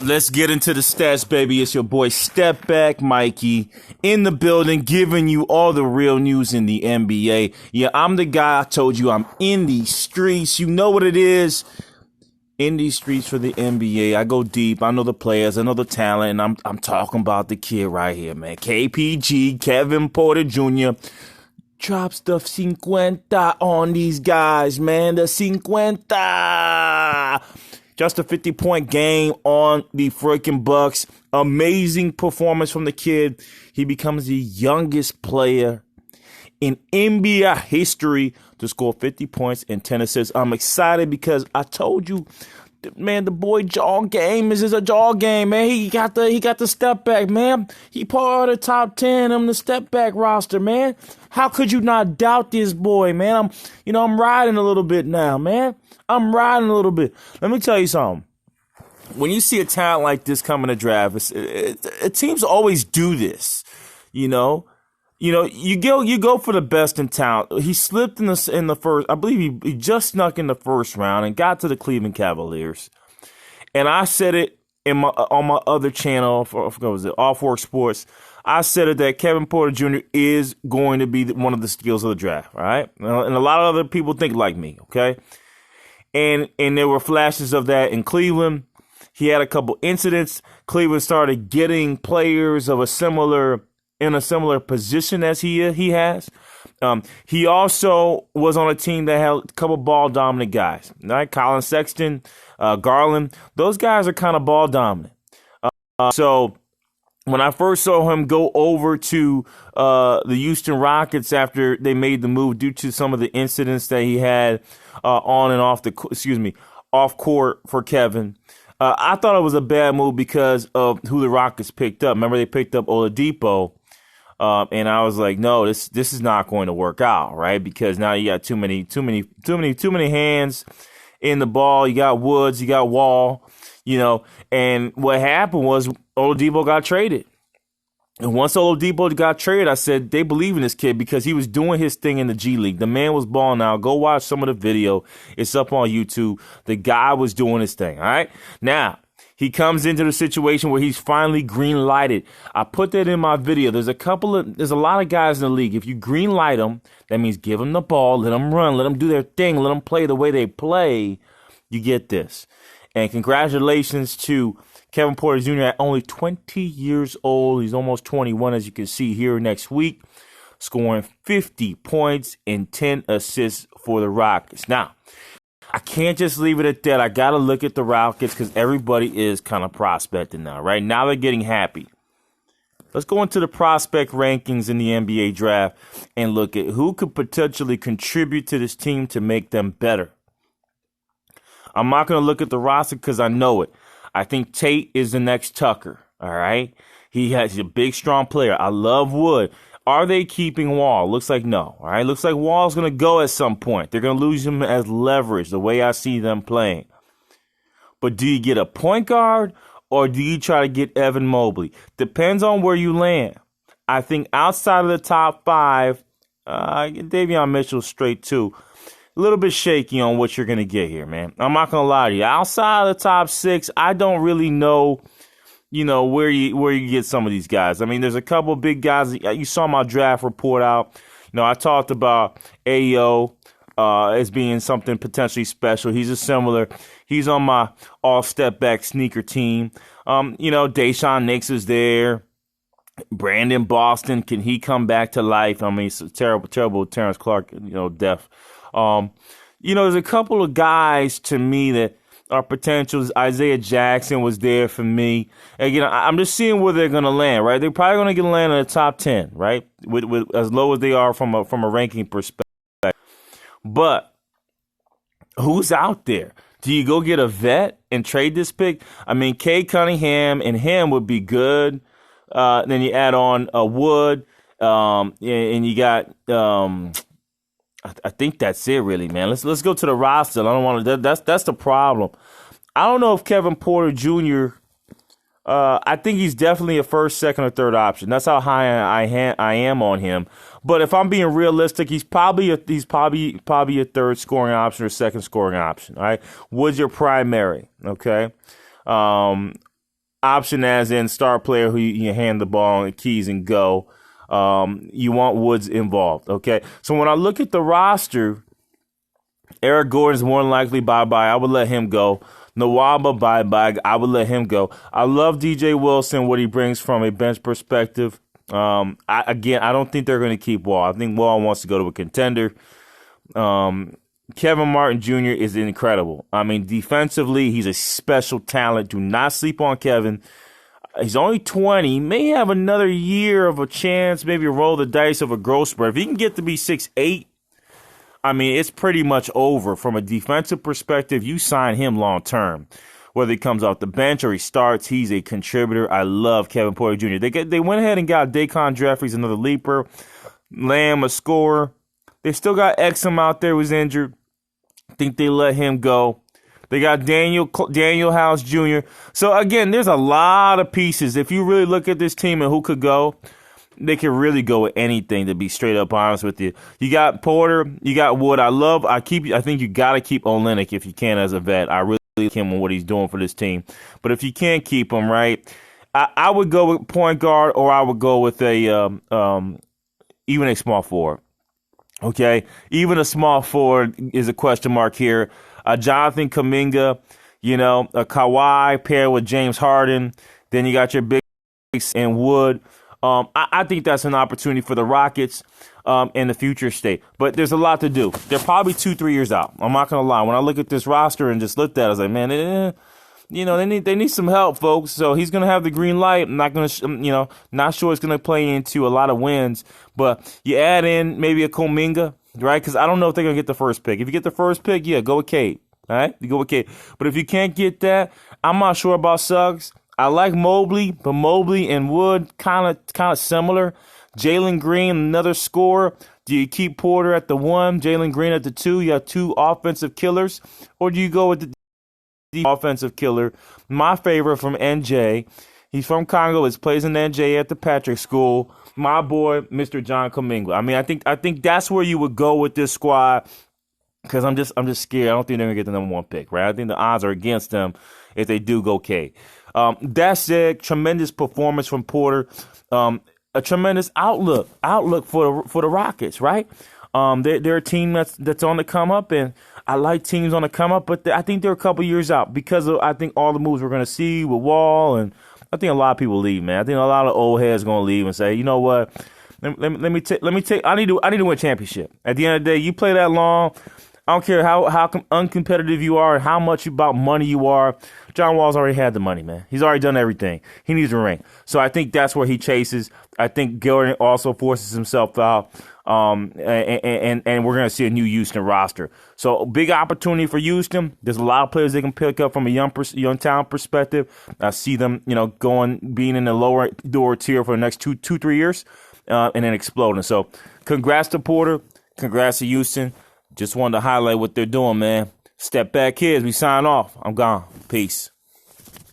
Let's get into the stats, baby. It's your boy Step Back Mikey in the building, giving you all the real news in the NBA. Yeah, I'm the guy. I told you I'm in these streets. You know what it is. In these streets for the NBA. I go deep. I know the players. I know the talent. And I'm talking about the kid right here, man. KPG, Kevin Porta Jr. drops the 50 on these guys, man. The 50. Just a 50-point game on the freaking Bucks. Amazing performance from the kid. He becomes the youngest player in NBA history to score 50 points and 10 assists. I'm excited because I told you, man, the boy jaw game is a jaw game, man. He got the step back, man. He part of the top 10 on the step back roster, man. How could you not doubt this boy, man? I'm riding a little bit now, man. I'm riding a little bit. Let me tell you something. When you see a talent like this coming to draft, teams always do this, you go for the best in talent. He slipped in the first. I believe he just snuck in the first round and got to the Cleveland Cavaliers. And I said it on my other channel, what was it, Off Work Sports. I said it that Kevin Porta Jr. is going to be one of the steals of the draft. All right, and a lot of other people think like me. Okay, and there were flashes of that in Cleveland. He had a couple incidents. Cleveland started getting players of in a similar position as he has. He also was on a team that had a couple ball dominant guys, right? Colin Sexton, Garland. Those guys are kind of ball dominant. So when I first saw him go over to the Houston Rockets after they made the move due to some of the incidents that he had on and off court for Kevin. I thought it was a bad move because of who the Rockets picked up. Remember, they picked up Oladipo. And I was like, no, this is not going to work out, right? Because now you got too many hands in the ball. You got Woods, you got Wall, and what happened was Oladipo got traded. And once Oladipo got traded, I said, they believe in this kid because he was doing his thing in the G League. The man was balling out. Go watch some of the video. It's up on YouTube. The guy was doing his thing, all right? Now, he comes into the situation where he's finally green lighted. I put that in my video. There's a lot of guys in the league. If you green light them, that means give them the ball, let them run, let them do their thing, let them play the way they play. You get this. And congratulations to Kevin Porta Jr. at only 20 years old. He's almost 21, as you can see here next week, scoring 50 points and 10 assists for the Rockets. Now, I can't just leave it at that. I got to look at the Rockets because everybody is kind of prospecting now, right? Now they're getting happy. Let's go into the prospect rankings in the NBA draft and look at who could potentially contribute to this team to make them better. I'm not going to look at the roster because I know it. I think Tate is the next Tucker, all right? He's a big, strong player. I love Wood. Are they keeping Wall? Looks like no. All right. Looks like Wall's going to go at some point. They're going to lose him as leverage, the way I see them playing. But do you get a point guard or do you try to get Evan Mobley? Depends on where you land. I think outside of the top 5, Davion Mitchell's straight too. A little bit shaky on what you're going to get here, man. I'm not going to lie to you. Outside of the top 6, I don't really know. Where you get some of these guys. I mean, there's a couple of big guys. You saw my draft report out. I talked about Ayo as being something potentially special. He's he's on my all step back sneaker team. Deshaun Nix is there. Brandon Boston, can he come back to life? I mean, it's a terrible Terrence Clark, death. There's a couple of guys to me that our potentials. Isaiah Jackson was there for me. Again, I'm just seeing where they're going to land, right? They're probably going to land in the top 10, right? With as low as they are from a ranking perspective. But who's out there? Do you go get a vet and trade this pick? I mean, Cade Cunningham and him would be good. Then you add on Wood, and you got. I think that's it, really, man. Let's go to the roster. I don't want to. That's the problem. I don't know if Kevin Porta Jr. I think he's definitely a first, second, or third option. That's how high I am on him. But if I'm being realistic, he's probably a third scoring option or second scoring option. All right, Wood's your primary. Okay, option as in star player who you hand the ball and keys and go. You want Woods involved, okay? So when I look at the roster, Eric Gordon's more than likely bye-bye. I would let him go. Nwaba, bye-bye. I would let him go. I love DJ Wilson, what he brings from a bench perspective. I don't think they're going to keep Wall. I think Wall wants to go to a contender. Kevin Martin Jr. is incredible. I mean, defensively, he's a special talent. Do not sleep on Kevin. He's only 20. He may have another year of a chance, maybe roll the dice of a growth spurt. If he can get to be 6'8", I mean, it's pretty much over. From a defensive perspective, you sign him long term. Whether he comes off the bench or he starts, he's a contributor. I love Kevin Porta Jr. They went ahead and got Daquan Jeffries, another leaper. Lamb, a scorer. They still got Exum out there who's injured. I think they let him go. They got Daniel House Jr. So, again, there's a lot of pieces. If you really look at this team and who could go, they could really go with anything, to be straight up honest with you. You got Porter. You got Wood. I think you got to keep Olynyk if you can as a vet. I really like him and what he's doing for this team. But if you can't keep him, right, I would go with point guard, or I would go with even a small forward. Okay? Even a small forward is a question mark here. Jonathan Kuminga, a Kawhi paired with James Harden. Then you got your big and Wood. I think that's an opportunity for the Rockets in the future state. But there's a lot to do. They're probably 2-3 years out. I'm not going to lie. When I look at this roster and just looked at it, I was like, man, they need some help, folks. So he's going to have the green light. I'm not going to, not sure it's going to play into a lot of wins. But you add in maybe a Kuminga, right? Because I don't know if they're going to get the first pick. If you get the first pick, yeah, go with Cade. All right? You go with Cade. But if you can't get that, I'm not sure about Suggs. I like Mobley, but Mobley and Wood kind of similar. Jalen Green, another scorer. Do you keep Porter at the 1, Jalen Green at the 2? You have 2 offensive killers. Or do you go with the offensive killer? My favorite from NJ. He's from Congo. He plays in NJ at the Patrick School. My boy, Mr. John Kuminga. I mean, I think that's where you would go with this squad, because I'm just scared. I don't think they're gonna get the number 1 pick, right? I think the odds are against them if they do go K. That said, tremendous performance from Porter. A tremendous outlook for the Rockets, right? They're a team that's on the come up, and I like teams on the come up, but I think they're a couple years out because of, I think, all the moves we're going to see with Wall, and I think a lot of people leave, man. I think a lot of old heads going to leave and say, you know what? Let me take. I need to win a championship. At the end of the day, you play that long. I don't care how uncompetitive you are and how much about money you are. John Wall's already had the money, man. He's already done everything. He needs a ring. So I think that's where he chases. I think Gordon also forces himself out. And we're going to see a new Houston roster. So big opportunity for Houston. There's a lot of players they can pick up from a young talent perspective. I see them, being in the lower door tier for the next 2-3 years, and then exploding. So congrats to Porter. Congrats to Houston. Just wanted to highlight what they're doing, man. Step back, kids. We sign off. I'm gone. Peace.